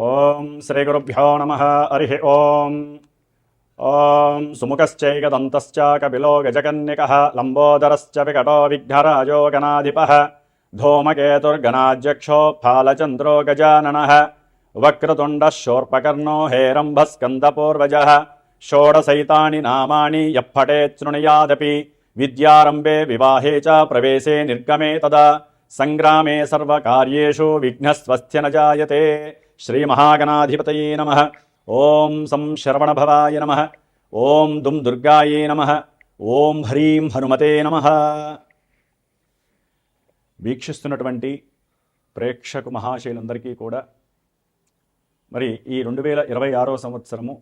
ఓం శ్రీ గురుభ్యో నమః. హరి ఓం. ఓం సుముఖశ్చైకదంతశ్చ కపిలో గజకన్యకః లంబోదరశ్చ వికటో విఘ్నరాజో గణాధిపః ధూమకేతుర్గణాధ్యక్షో ఫాలచంద్రో గజాననః వక్రతుండః శూర్పకర్ణో హేరంబస్కందపూర్వజः షోడశైతాని నామాని యప్పఠేత్ శృణుయాదపి విద్యారంభే వివాహే చ ప్రవేశే నిర్గమే తదా సంగ్రామే సర్వకార్యేషు విఘ్నస్వస్త్య న జాయతే. శ్రీమహాగణాధిపతయే నమః. ఓం సం శరవణభవాయ నమః. ఓం దుం దుర్గాయే నమః. ఓం హ్రీం హనుమతే నమః. వీక్షిస్తున్నటువంటి ప్రేక్షకు మహాశైలందరికీ కూడా మరి ఈ 2026 సంవత్సరము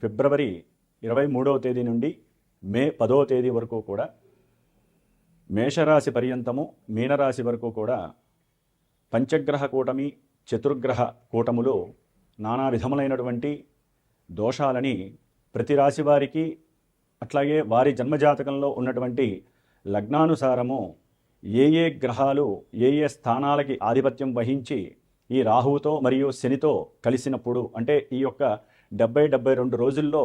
ఫిబ్రవరి 23వ తేదీ నుండి మే 10వ తేదీ వరకు కూడా మేషరాశి పర్యంతము మీనరాశి వరకు కూడా పంచగ్రహ కూటమి చతుర్గ్రహ కూటములు నానా విధములైనటువంటి దోషాలని ప్రతి రాశి వారికి అట్లాగే వారి జన్మజాతకంలో ఉన్నటువంటి లగ్నానుసారము ఏ ఏ గ్రహాలు ఏ ఏ స్థానాలకి ఆధిపత్యం వహించి ఈ రాహువుతో మరియు శనితో కలిసినప్పుడు అంటే ఈ యొక్క 70-72 రోజుల్లో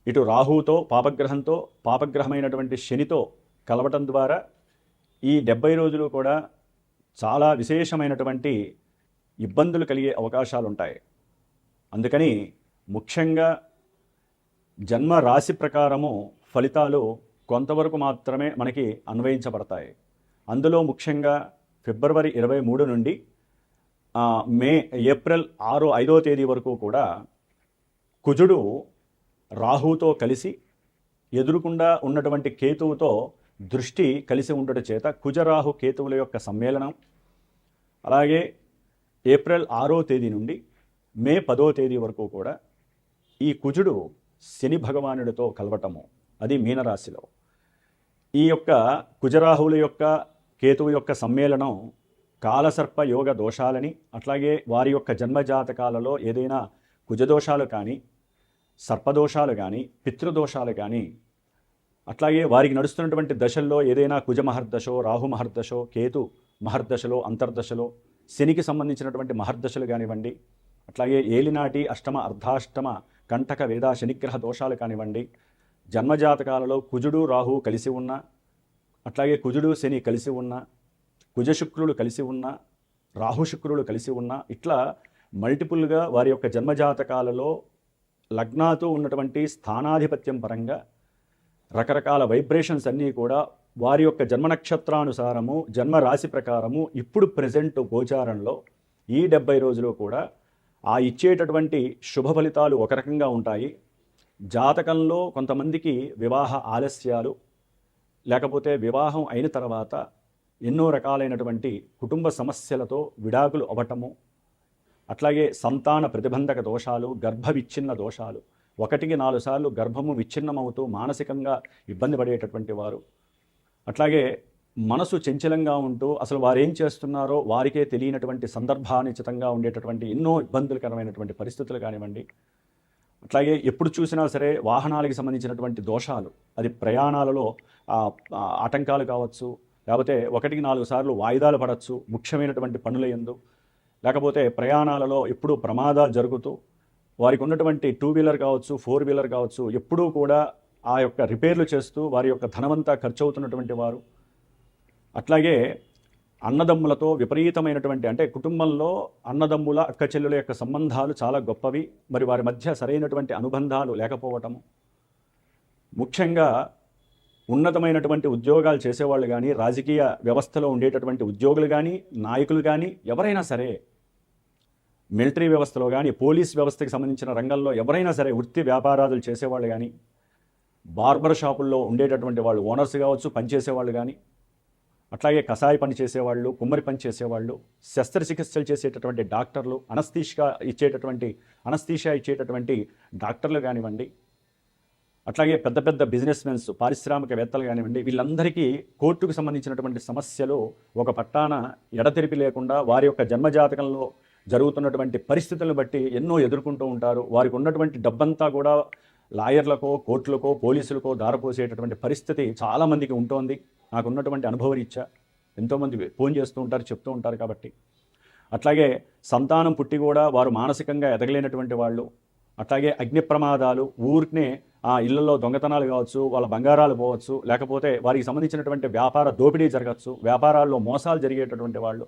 ఇటు రాహువుతో పాపగ్రహంతో పాపగ్రహమైనటువంటి శనితో కలవటం ద్వారా ఈ 70 రోజులు కూడా చాలా విశేషమైనటువంటి ఇబ్బందులు కలిగే అవకాశాలు ఉంటాయి. అందుకని ముఖ్యంగా జన్మ రాశి ప్రకారము ఫలితాలు కొంతవరకు మాత్రమే మనకి అన్వయించబడతాయి. అందులో ముఖ్యంగా ఫిబ్రవరి 23 నుండి ఏప్రిల్ 5వ తేదీ వరకు కూడా కుజుడు రాహువుతో కలిసి ఎదురుకుండా ఉన్నటువంటి కేతువుతో దృష్టి కలిసి ఉండటం చేత కుజరాహు కేతువుల యొక్క సమ్మేళనం, అలాగే ఏప్రిల్ 6వ తేదీ నుండి మే 10వ తేదీ వరకు కూడా ఈ కుజుడు శని భగవానుడితో కలవటము, అది మీనరాశిలో. ఈ యొక్క కుజరాహువుల యొక్క కేతువు యొక్క సమ్మేళనం కాలసర్ప యోగ దోషాలని, అట్లాగే వారి యొక్క జన్మజాతకాలలో ఏదైనా కుజదోషాలు కానీ సర్పదోషాలు కానీ పితృదోషాలు కానీ, అట్లాగే వారికి నడుస్తున్నటువంటి దశల్లో ఏదైనా కుజ మహర్దశో రాహు మహర్దశో కేతు మహర్దశలో అంతర్దశలో శనికి సంబంధించినటువంటి మహర్దశలు కానివ్వండి, అట్లాగే ఏలినాటి అష్టమ అర్ధాష్టమ కంటక వేద శనిగ్రహ దోషాలు కానివ్వండి, జన్మజాతకాలలో కుజుడు రాహు కలిసి ఉన్న, అట్లాగే కుజుడు శని కలిసి ఉన్న, కుజశుక్రులు కలిసి ఉన్న, రాహుశుక్రులు కలిసి ఉన్న, ఇట్లా మల్టిపుల్గా వారి యొక్క జన్మజాతకాలలో లగ్నాతో ఉన్నటువంటి స్థానాధిపత్యం పరంగా రకరకాల వైబ్రేషన్స్ అన్నీ కూడా వారి యొక్క జన్మ నక్షత్రానుసారము జన్మ రాశి ప్రకారము ఇప్పుడు ప్రజెంట్ గోచారంలో ఈ 70 రోజులు కూడా ఆ ఇచ్చేటటువంటి శుభ ఫలితాలు ఒక రకంగా ఉంటాయి. జాతకంలో కొంతమందికి వివాహ ఆలస్యాలు, లేకపోతే వివాహం అయిన తర్వాత ఎన్నో రకాలైనటువంటి కుటుంబ సమస్యలతో విడాకులు అవ్వటము, అట్లాగే సంతాన ప్రతిబంధక దోషాలు, గర్భ విచ్ఛిన్న దోషాలు, 1-4 సార్లు గర్భము విచ్ఛిన్నమవుతూ మానసికంగా ఇబ్బంది పడేటటువంటి వారు, అట్లాగే మనసు చంచలంగా ఉంటూ అసలు వారు ఏం చేస్తున్నారో వారికే తెలియనటువంటి సందర్భానుచితంగా ఉండేటటువంటి ఎన్నో ఇబ్బందులకరమైనటువంటి పరిస్థితులు కానివ్వండి, అట్లాగే ఎప్పుడు చూసినా సరే వాహనాలకి సంబంధించినటువంటి దోషాలు, అది ప్రయాణాలలో ఆటంకాలు కావచ్చు, లేకపోతే 1-4 సార్లు వాయిదాలు పడవచ్చు ముఖ్యమైనటువంటి పనుల యందు, లేకపోతే ప్రయాణాలలో ఎప్పుడూ ప్రమాదాలు జరుగుతూ వారికి ఉన్నటువంటి 2 వీలర్ కావచ్చు 4 వీలర్ కావచ్చు ఎప్పుడూ కూడా ఆ యొక్క రిపేర్లు చేస్తూ వారి యొక్క ధనమంతా ఖర్చు అవుతున్నటువంటి వారు, అట్లాగే అన్నదమ్ములతో విపరీతమైనటువంటి అంటే కుటుంబంలో అన్నదమ్ముల అక్క చెల్లెల యొక్క సంబంధాలు చాలా గొప్పవి, మరి వారి మధ్య సరైనటువంటి అనుబంధాలు లేకపోవటము, ముఖ్యంగా ఉన్నతమైనటువంటి ఉద్యోగాలు చేసేవాళ్ళు కానీ రాజకీయ వ్యవస్థలో ఉండేటటువంటి ఉద్యోగులు కానీ నాయకులు కానీ ఎవరైనా సరే, మిలిటరీ వ్యవస్థలో కానీ పోలీస్ వ్యవస్థకి సంబంధించిన రంగంలో ఎవరైనా సరే వృత్తి వ్యాపారాలు చేసేవాళ్ళు కానీ, బార్బర్ షాపుల్లో ఉండేటటువంటి వాళ్ళు ఓనర్స్ కావచ్చు పనిచేసేవాళ్ళు కానీ, అట్లాగే కషాయ పని చేసేవాళ్ళు, కుమ్మరి పని చేసేవాళ్ళు, శస్త్రచికిత్సలు చేసేటటువంటి డాక్టర్లు, అనస్థీషియా ఇచ్చేటటువంటి డాక్టర్లు కానివ్వండి, అట్లాగే పెద్ద పెద్ద బిజినెస్ మెన్స్ పారిశ్రామికవేత్తలు కానివ్వండి, వీళ్ళందరికీ కోర్టుకు సంబంధించినటువంటి సమస్యలు ఒక పట్టాన ఎడతెరిపి లేకుండా వారి యొక్క జన్మజాతకంలో జరుగుతున్నటువంటి పరిస్థితులను బట్టి ఎన్నో ఎదుర్కొంటూ ఉంటారు. వారికి ఉన్నటువంటి డబ్బంతా కూడా లాయర్లకో కోర్టులకో పోలీసులకో దారపోసేటటువంటి పరిస్థితి చాలామందికి ఉంటోంది. నాకున్నటువంటి అనుభవరీత్యా ఎంతోమంది ఫోన్ చేస్తూ ఉంటారు, చెప్తూ ఉంటారు. కాబట్టి అట్లాగే సంతానం పుట్టి కూడా వారు మానసికంగా ఎదగలేనటువంటి వాళ్ళు, అట్లాగే అగ్ని ప్రమాదాలు, ఊరికనే ఆ ఇళ్లలో దొంగతనాలు కావచ్చు, వాళ్ళ బంగారాలు పోవచ్చు, లేకపోతే వారికి సంబంధించినటువంటి వ్యాపార దోపిడీ జరగచ్చు, వ్యాపారాల్లో మోసాలు జరిగేటటువంటి వాళ్ళు,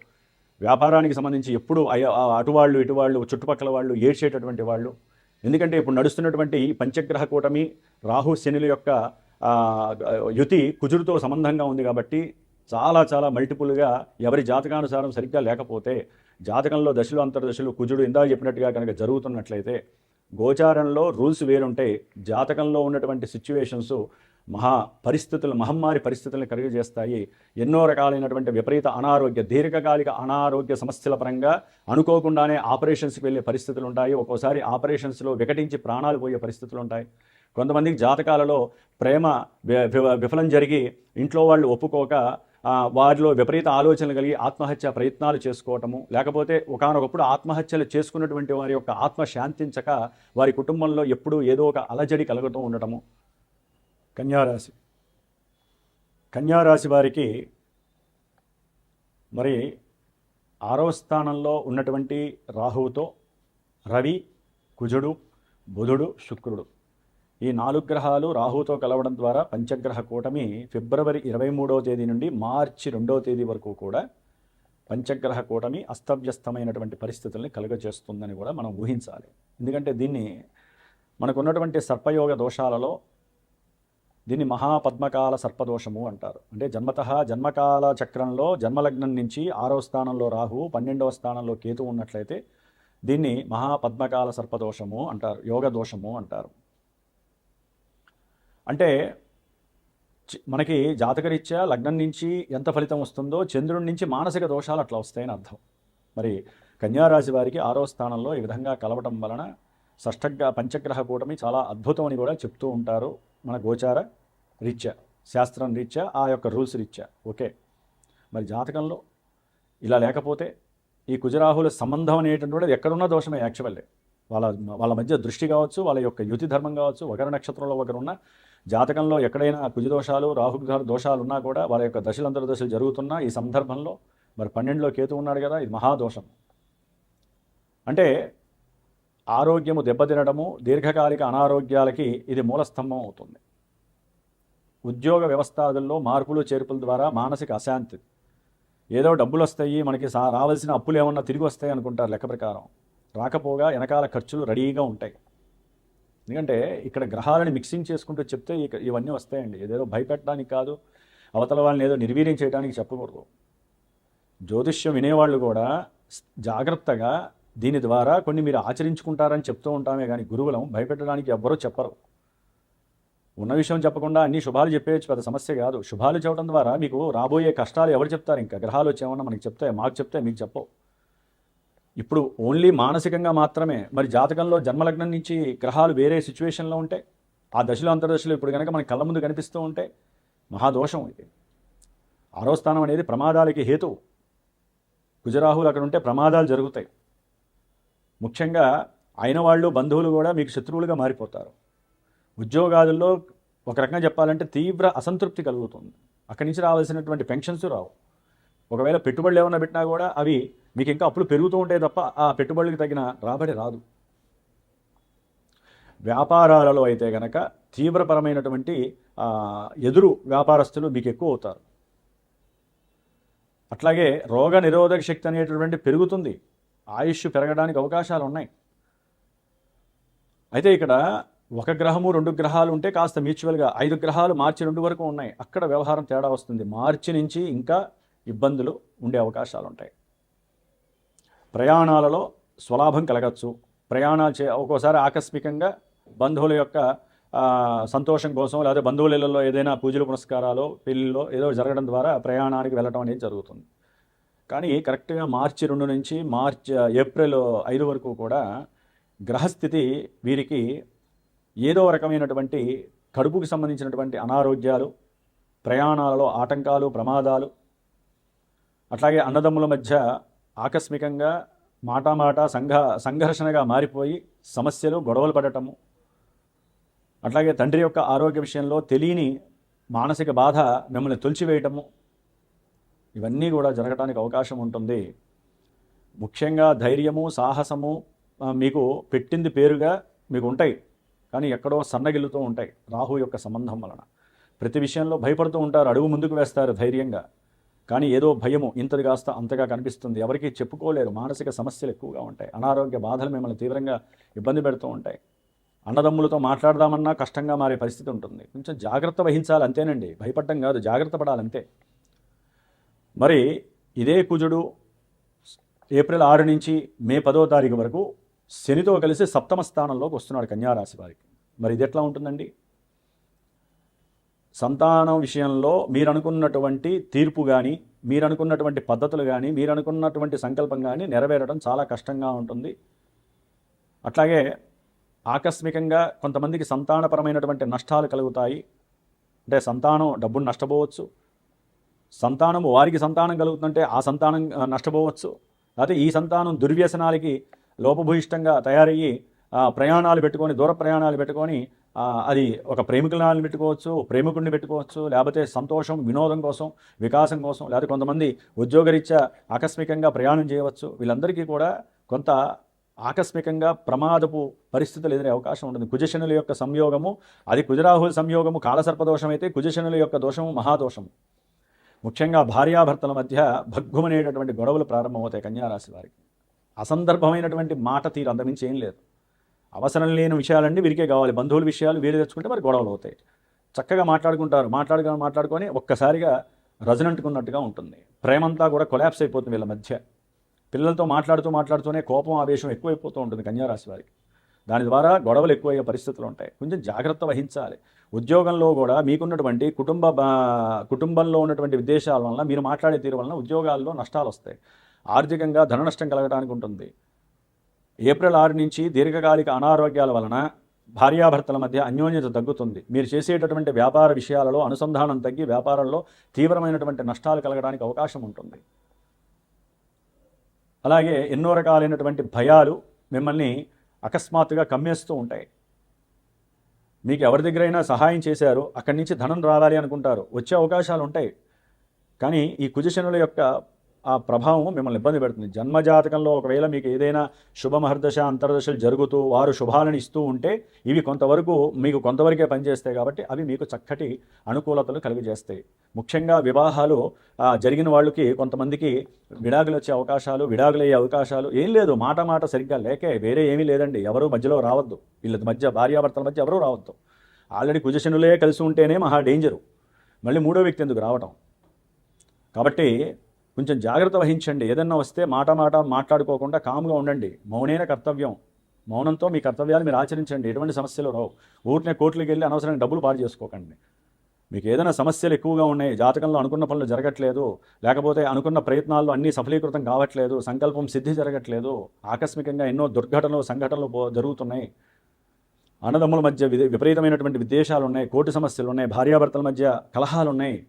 వ్యాపారానికి సంబంధించి ఎప్పుడు అటువాళ్ళు ఇటువాళ్ళు చుట్టుపక్కల వాళ్ళు ఏడ్చేటటువంటి వాళ్ళు. ఎందుకంటే ఇప్పుడు నడుస్తున్నటువంటి ఈ పంచగ్రహ కూటమి రాహు శనుల యొక్క యుతి కుజుడితో సంబంధంగా ఉంది కాబట్టి చాలా చాలా మల్టిపుల్గా ఎవరి జాతకానుసారం సరిగ్గా లేకపోతే, జాతకంలో దశలు అంతర్దశలు కుజుడు ఇందాక చెప్పినట్టుగా కనుక జరుగుతున్నట్లయితే గోచారంలో రూల్స్ వేరుంటాయి, జాతకంలో ఉన్నటువంటి సిచ్యువేషన్స్ మహమ్మారి పరిస్థితులను కలుగజేస్తాయి. ఎన్నో రకాలైనటువంటి విపరీత అనారోగ్య, దీర్ఘకాలిక అనారోగ్య సమస్యల పరంగా అనుకోకుండానే ఆపరేషన్స్కి వెళ్ళే పరిస్థితులు ఉంటాయి. ఒక్కోసారి ఆపరేషన్స్లో వికటించి ప్రాణాలు పోయే పరిస్థితులు ఉంటాయి. కొంతమందికి జాతకాలలో ప్రేమ విఫలం జరిగి ఇంట్లో వాళ్ళు ఒప్పుకోక వారిలో విపరీత ఆలోచనలు కలిగి ఆత్మహత్య ప్రయత్నాలు చేసుకోవటము, లేకపోతే ఒకానొకప్పుడు ఆత్మహత్యలు చేసుకున్నటువంటి వారి యొక్క ఆత్మ శాంతించక వారి కుటుంబంలో ఎప్పుడూ ఏదో ఒక అలజడి కలుగుతూ ఉండటము. కన్యారాశి వారికి మరి 6వ స్థానంలో ఉన్నటువంటి రాహువుతో రవి, కుజుడు, బుధుడు, శుక్రుడు, ఈ 4 గ్రహాలు రాహుతో కలవడం ద్వారా పంచగ్రహ కూటమి ఫిబ్రవరి 23వ తేదీ నుండి మార్చి 2వ తేదీ వరకు కూడా పంచగ్రహ కూటమి అస్తవ్యస్తమైనటువంటి పరిస్థితుల్ని కలుగజేస్తుందని కూడా మనం ఊహించాలి. ఎందుకంటే దీన్ని మనకున్నటువంటి సర్పయోగ దోషాలలో దీన్ని మహాపద్మకాల సర్పదోషము అంటారు. అంటే జన్మకాల చక్రంలో జన్మలగ్నం నుంచి 6వ స్థానంలో రాహు, 12వ స్థానంలో కేతు ఉన్నట్లయితే దీన్ని మహాపద్మకాల సర్పదోషము అంటారు, యోగ దోషము అంటారు. అంటే మనకి జాతకరీత్యా లగ్నం నుంచి ఎంత ఫలితం వస్తుందో చంద్రుడి నుంచి మానసిక దోషాలు అట్లా వస్తాయని అర్థం. మరి కన్యారాశి వారికి 6వ స్థానంలో ఈ విధంగా కలవటం వలన పంచగ్రహ కూటమి చాలా అద్భుతం అని కూడా చెప్తూ ఉంటారు మన గోచార రీత్యా, శాస్త్రం రీత్యా, ఆ యొక్క రూల్స్ రీత్యా. ఓకే, మరి జాతకంలో ఇలా లేకపోతే ఈ కుజరాహుల సంబంధం అనేటటువంటి ఎక్కడున్న దోషమే యాక్చువల్లీ. వాళ్ళ మధ్య దృష్టి కావచ్చు, వాళ్ళ యొక్క యుతి ధర్మం కావచ్చు, ఒకరి నక్షత్రంలో ఒకరున్న జాతకంలో ఎక్కడైనా కుజదోషాలు, రాహుగ్రహ దోషాలు ఉన్నా కూడా వాళ్ళ యొక్క దశలు జరుగుతున్నా ఈ సందర్భంలో మరి 12లో కేతు ఉన్నాడు కదా, ఇది మహాదోషం. అంటే ఆరోగ్యము దెబ్బతినడము, దీర్ఘకాలిక అనారోగ్యాలకి ఇది మూలస్తంభం అవుతుంది. ఉద్యోగ వ్యవస్థలో మార్పులు చేర్పుల ద్వారా మానసిక అశాంతి, ఏదో డబ్బులు వస్తాయి మనకి, రావాల్సిన అప్పులు ఏమన్నా తిరిగి వస్తాయి అనుకుంటారు, లెక్క ప్రకారం రాకపోగా వెనకాల ఖర్చులు రెడీగా ఉంటాయి. ఎందుకంటే ఇక్కడ గ్రహాలను మిక్సింగ్ చేసుకుంటూ చెప్తే ఇవన్నీ వస్తాయండి. ఏదేదో భయపెట్టడానికి కాదు, అవతల వాళ్ళని ఏదో నిర్వీర్యం చేయడానికి చెప్పకూడదు. జ్యోతిష్యం వినేవాళ్ళు కూడా జాగ్రత్తగా దీని ద్వారా కొన్ని మీరు ఆచరించుకుంటారని చెప్తూ ఉంటామే కానీ గురువులం భయపెట్టడానికి ఎవ్వరూ చెప్పరు. ఉన్న విషయం చెప్పకుండా అన్ని శుభాలు చెప్పేయచ్చు, పెద్ద సమస్య కాదు. శుభాలు చెప్పడం ద్వారా మీకు రాబోయే కష్టాలు ఎవరు చెప్తారు? ఇంకా గ్రహాలు వచ్చేమన్నా మనకి చెప్తాయి, మాకు చెప్తే మీకు చెప్పవు. ఇప్పుడు ఓన్లీ మానసికంగా మాత్రమే. మరి జాతకంలో జన్మలగ్నం నుంచి గ్రహాలు వేరే సిచ్యువేషన్లో ఉంటే, ఆ దశలు అంతర్దశలు ఇప్పుడు కనుక మనకి కళ్ళ ముందు కనిపిస్తూ ఉంటే మహాదోషం ఇది. 6వ స్థానం అనేది ప్రమాదాలకి హేతువు. కుజరాహులు అక్కడ ఉంటే ప్రమాదాలు జరుగుతాయి. ముఖ్యంగా అయిన వాళ్ళు, బంధువులు కూడా మీకు శత్రువులుగా మారిపోతారు. ఉద్యోగాదుల్లో ఒక రకంగా చెప్పాలంటే తీవ్ర అసంతృప్తి కలుగుతుంది. అక్కడి నుంచి రావాల్సినటువంటి పెన్షన్స్ రావు. ఒకవేళ పెట్టుబడులు ఏమన్నా పెట్టినా కూడా అవి మీకు ఇంకా అప్పులు పెరుగుతూ ఉంటాయి తప్ప ఆ పెట్టుబడులకు తగిన రాబడి రాదు. వ్యాపారాలలో అయితే కనుక తీవ్రపరమైనటువంటి ఎదురు వ్యాపారస్తులు మీకు ఎక్కువ అవుతారు. అట్లాగే రోగ నిరోధక శక్తి అనేటటువంటి పెరుగుతుంది, ఆయుష్ పెరగడానికి అవకాశాలు ఉన్నాయి. అయితే ఇక్కడ 1 గ్రహము 2 గ్రహాలు ఉంటే కాస్త మ్యూచువల్గా 5 గ్రహాలు మార్చి 2 వరకు ఉన్నాయి, అక్కడ వ్యవహారం తేడా వస్తుంది. మార్చి నుంచి ఇంకా ఇబ్బందులు ఉండే అవకాశాలు ఉంటాయి. ప్రయాణాలలో స్వలాభం కలగచ్చు. ప్రయాణాలు ఒక్కోసారి ఆకస్మికంగా బంధువుల యొక్క సంతోషం కోసం, లేదా బంధువుల ఇళ్లలో ఏదైనా పూజలు పునస్కారాలు, పెళ్ళిలో ఏదో జరగడం ద్వారా ప్రయాణానికి వెళ్ళడం అనేది జరుగుతుంది. కానీ కరెక్ట్గా మార్చి 2 నుంచి ఏప్రిల్ 5 వరకు కూడా గ్రహస్థితి వీరికి ఏదో రకమైనటువంటి కడుపుకి సంబంధించినటువంటి అనారోగ్యాలు, ప్రయాణాలలో ఆటంకాలు, ప్రమాదాలు, అట్లాగే అన్నదమ్ముల మధ్య ఆకస్మికంగా మాట సంఘర్షణగా మారిపోయి సమస్యలు, గొడవలు పడటము, అట్లాగే తండ్రి యొక్క ఆరోగ్య విషయంలో తెలియని మానసిక బాధ మిమ్మల్ని తొలిచివేయటము, ఇవన్నీ కూడా జరగడానికి అవకాశం ఉంటుంది. ముఖ్యంగా ధైర్యము, సాహసము మీకు పెట్టింది పేరుగా మీకు ఉంటాయి, కానీ ఎక్కడో సన్నగిల్లుతూ ఉంటాయి రాహు యొక్క సంబంధం వలన. ప్రతి విషయంలో భయపడుతూ ఉంటారు, అడుగు ముందుకు వేస్తారు ధైర్యంగా, కానీ ఏదో భయము ఇంతది కాస్త అంతగా కనిపిస్తుంది, ఎవరికి చెప్పుకోలేరు, మానసిక సమస్యలు ఎక్కువగా ఉంటాయి, అనారోగ్య బాధలు మిమ్మల్ని తీవ్రంగా ఇబ్బంది పెడుతూ ఉంటాయి. అన్నదమ్ములతో మాట్లాడదామన్నా కష్టంగా మారే పరిస్థితి ఉంటుంది. కొంచెం జాగ్రత్త వహించాలి అంతేనండి, భయపడడం కాదు, జాగ్రత్త పడాలంతే. మరి ఇదే కుజుడు ఏప్రిల్ 6 నుంచి మే 10వ తారీఖు వరకు శనితో కలిసి సప్తమ స్థానంలోకి వస్తున్నాడు కన్యారాశి వారికి. మరి ఇది ఎట్లా ఉంటుందండి? సంతానం విషయంలో మీరు అనుకున్నటువంటి తీర్పు కానీ, మీరు అనుకున్నటువంటి పద్ధతులు కానీ, మీరు అనుకున్నటువంటి సంకల్పం కానీ నెరవేరడం చాలా కష్టంగా ఉంటుంది. అట్లాగే ఆకస్మికంగా కొంతమందికి సంతానపరమైనటువంటి నష్టాలు కలుగుతాయి. అంటే సంతానం డబ్బును నష్టపోవచ్చు, సంతానము వారికి సంతానం కలుగుతుందంటే ఆ సంతానం నష్టపోవచ్చు, అయితే ఈ సంతానం దుర్వ్యసనాలకి లోపభూయిష్టంగా తయారయ్యి ప్రయాణాలు పెట్టుకొని, దూర ప్రయాణాలు పెట్టుకొని, అది ఒక ప్రేమికులను పెట్టుకోవచ్చు, ప్రేమికుడిని పెట్టుకోవచ్చు, లేకపోతే సంతోషం, వినోదం కోసం, వికాసం కోసం, లేకపోతే కొంతమంది ఉద్యోగరీత్యా ఆకస్మికంగా ప్రయాణం చేయవచ్చు. వీళ్ళందరికీ కూడా కొంత ఆకస్మికంగా ప్రమాదపు పరిస్థితులు ఎదురే అవకాశం ఉంటుంది. కుజశనుల యొక్క సంయోగము, అది కుజరాహుల సంయోగము కాలసర్పదోషం అయితే, కుజశనుల యొక్క దోషము మహాదోషము. ముఖ్యంగా భార్యాభర్తల మధ్య భగ్గుమనేటటువంటి గొడవలు ప్రారంభమవుతాయి కన్యారాశి వారికి. అసందర్భమైనటువంటి మాట తీరు, అంతమించి ఏం లేదు. అవసరం లేని విషయాలన్నీ వీరికే కావాలి, బంధువుల విషయాలు వీరు తెచ్చుకుంటే మరి గొడవలు అవుతాయి. చక్కగా మాట్లాడుకుంటారు, మాట్లాడుకొని ఒక్కసారిగా రజనంటుకున్నట్టుగా ఉంటుంది. ప్రేమంతా కూడా కొలాప్స్ అయిపోతుంది వీళ్ళ మధ్య. పిల్లలతో మాట్లాడుతూనే కోపం, ఆవేశం ఎక్కువైపోతూ ఉంటుంది కన్యారాశి వారికి. దాని ద్వారా గొడవలు ఎక్కువయ్యే పరిస్థితులు ఉంటాయి. కొంచెం జాగ్రత్త వహించాలి. ఉద్యోగంలో కూడా మీకున్నటువంటి కుటుంబంలో ఉన్నటువంటి విదేశాల వలన, మీరు మాట్లాడే తీరు వలన ఉద్యోగాల్లో నష్టాలు వస్తాయి, ఆర్థికంగా ధన నష్టం కలగడానికి ఉంటుంది. ఏప్రిల్ 6 నుంచి దీర్ఘకాలిక అనారోగ్యాల వలన భార్యాభర్తల మధ్య అన్యోన్యత తగ్గుతుంది. మీరు చేసేటటువంటి వ్యాపార విషయాలలో అనుసంధానం తగ్గి వ్యాపారంలో తీవ్రమైనటువంటి నష్టాలు కలగడానికి అవకాశం ఉంటుంది. అలాగే ఎన్నో రకాలైనటువంటి భయాలు మిమ్మల్ని అకస్మాత్తుగా కమ్మేస్తూ ఉంటాయి. మీకు ఎవరి దగ్గరైనా సహాయం చేశారు, అక్కడి నుంచి ధనం రావాలి అనుకుంటారు, వచ్చే అవకాశాలు ఉంటాయి, కానీ ఈ కుజశనుల యొక్క ఆ ప్రభావం మిమ్మల్ని ఇబ్బంది పెడుతుంది. జన్మజాతకంలో ఒకవేళ మీకు ఏదైనా శుభమహర్దశ అంతర్దశలు జరుగుతూ వారు శుభాలను ఇస్తూ ఉంటే ఇవి మీకు కొంతవరకే పనిచేస్తాయి, కాబట్టి అవి మీకు చక్కటి అనుకూలతలు కలిగజేస్తాయి. ముఖ్యంగా వివాహాలు జరిగిన వాళ్ళకి కొంతమందికి విడాకులు వచ్చే అవకాశాలు, విడాకులయ్యే అవకాశాలు ఏం లేదు, మాట సరిగ్గా లేకే, వేరే ఏమీ లేదండి. ఎవరు మధ్యలో రావద్దు, వీళ్ళ మధ్య భార్యాభర్తల మధ్య ఎవరూ రావద్దు. ఆల్రెడీ కుజశనులే కలిసి ఉంటేనే మహా డేంజరు, మళ్ళీ మూడో వ్యక్తి ఎందుకు రావటం. కాబట్టి కొంచెం జాగ్రత్త వహించండి. ఏదన్నా వస్తే మాట మాట్లాడుకోకుండా కామ్గా ఉండండి. మౌనైన కర్తవ్యం, మౌనంతో మీ కర్తవ్యాలు మీరు ఆచరించండి, ఎటువంటి సమస్యలు రావు. ఊరినే కోర్టులకు వెళ్ళి అనవసరంగా డబ్బులు పాడు చేసుకోకండి. మీకు ఏదైనా సమస్యలు ఎక్కువగా ఉన్నాయి, జాతకంలో అనుకున్న పనులు జరగట్లేదు, లేకపోతే అనుకున్న ప్రయత్నాల్లో అన్నీ సఫలీకృతం కావట్లేదు, సంకల్పం సిద్ధి జరగట్లేదు, ఆకస్మికంగా ఎన్నో సంఘటనలు జరుగుతున్నాయి, అన్నదమ్ముల మధ్య విపరీతమైనటువంటి విద్వేషాలు ఉన్నాయి, కోర్టు సమస్యలు ఉన్నాయి, భార్యాభర్తల మధ్య కలహాలు ఉన్నాయి,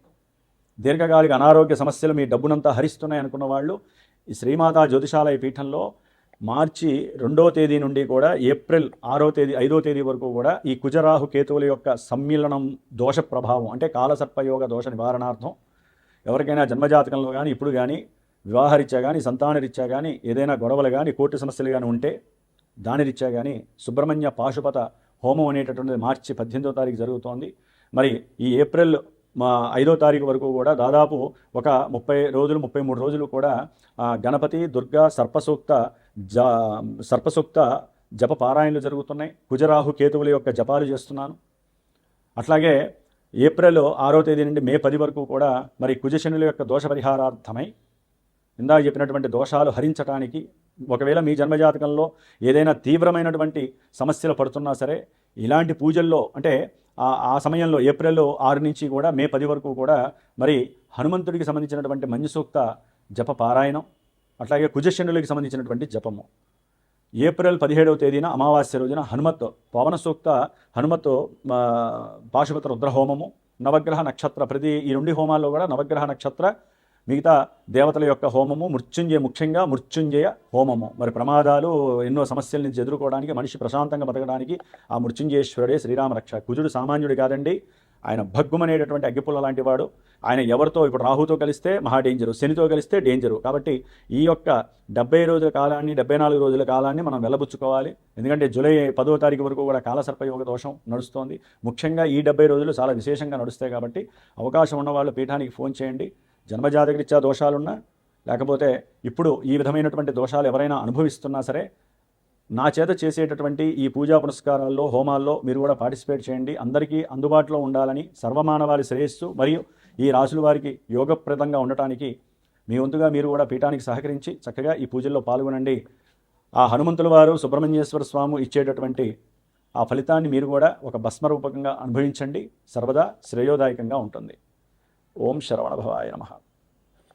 దీర్ఘకాలిక అనారోగ్య సమస్యలు మీ డబ్బునంతా హరిస్తున్నాయి అనుకున్న వాళ్ళు ఈ శ్రీమాతా జ్యోతిషాలయ పీఠంలో మార్చి 2వ తేదీ నుండి కూడా ఏప్రిల్ 5వ తేదీ వరకు కూడా ఈ కుజరాహు కేతువుల యొక్క సమ్మిళనం దోష ప్రభావం, అంటే కాలసర్పయోగ దోష నివారణార్థం ఎవరికైనా జన్మజాతకంలో కానీ ఇప్పుడు కానీ వివాహరీత్యా కానీ సంతానరీత్యా కానీ ఏదైనా గొడవలు కానీ కోర్టు సమస్యలు కానీ ఉంటే దాని రీత్యా కానీ సుబ్రహ్మణ్య పాశుపత హోమం అనేటటువంటిది మార్చి 18వ తారీఖు జరుగుతోంది. మరి ఈ ఏప్రిల్ 5వ తారీఖు వరకు కూడా దాదాపు ఒక 33 రోజులు కూడా గణపతి, దుర్గా, సర్పసూక్త జప పారాయణలు జరుగుతున్నాయి. కుజరాహు కేతువుల యొక్క జపాలు చేస్తున్నాను. అట్లాగే ఏప్రిల్ 6వ తేదీ నుండి మే 10 వరకు కూడా మరి కుజశనుల యొక్క దోష పరిహారార్థమై ఇందాక చెప్పినటువంటి దోషాలు హరించడానికి, ఒకవేళ మీ జన్మజాతకంలో ఏదైనా తీవ్రమైనటువంటి సమస్యలు పడుతున్నా సరే ఇలాంటి పూజల్లో, అంటే ఆ సమయంలో ఏప్రిల్ 6 నుంచి కూడా మే 10 వరకు కూడా మరి హనుమంతుడికి సంబంధించినటువంటి మంజుసూక్త జప పారాయణం, అట్లాగే కుజశనులకి సంబంధించినటువంటి జపము. ఏప్రిల్ 17వ తేదీన అమావాస్య రోజున పవన సూక్త హనుమత్ పాశుపత రుద్రహోమము, నవగ్రహ నక్షత్ర ఈ 2 హోమాల్లో కూడా నవగ్రహ నక్షత్ర మిగతా దేవతల యొక్క హోమము, ముఖ్యంగా మృత్యుంజయ హోమము. మరి ప్రమాదాలు ఎన్నో సమస్యల నుంచి ఎదుర్కోవడానికి, మనిషి ప్రశాంతంగా బతకడానికి ఆ మృత్యుంజయేశ్వరుడే శ్రీరామ రక్ష. కుజుడు సామాన్యుడు కాదండి, ఆయన భగ్గుమనేటటువంటి అగ్గిపుల్ల లాంటి వాడు. ఆయన ఎవరితో ఇప్పుడు రాహుతో కలిస్తే మహా డేంజరు, శనితో కలిస్తే డేంజరు. కాబట్టి ఈ యొక్క 70 రోజుల కాలాన్ని, 74 రోజుల కాలాన్ని మనం వెళ్ళబుచ్చుకోవాలి. ఎందుకంటే జూలై 10వ తారీఖు వరకు కూడా కాలసర్పయోగ దోషం నడుస్తోంది. ముఖ్యంగా ఈ 70 రోజులు చాలా విశేషంగా నడుస్తాయి. కాబట్టి అవకాశం ఉన్నవాళ్ళు పీఠానికి ఫోన్ చేయండి. జన్మజాతకరీత్యా దోషాలున్నా, లేకపోతే ఇప్పుడు ఈ విధమైనటువంటి దోషాలు ఎవరైనా అనుభవిస్తున్నా సరే, నా చేత చేసేటటువంటి ఈ పూజా పునస్కారాల్లో, హోమాల్లో మీరు కూడా పార్టిసిపేట్ చేయండి. అందరికీ అందుబాటులో ఉండాలని, సర్వమానవాళి శ్రేయస్సు మరియు ఈ రాశుల వారికి యోగప్రదంగా ఉండటానికి మీ వంతుగా మీరు కూడా పీఠానికి సహకరించి చక్కగా ఈ పూజల్లో పాల్గొనండి. ఆ హనుమంతుల వారు, సుబ్రహ్మణ్యేశ్వర స్వామి ఇచ్చేటటువంటి ఆ ఫలితాన్ని మీరు కూడా ఒక భస్మరూపకంగా అనుభవించండి. సర్వదా శ్రేయోదాయకంగా ఉంటుంది. ఓం శరవణ భవాయ నమః.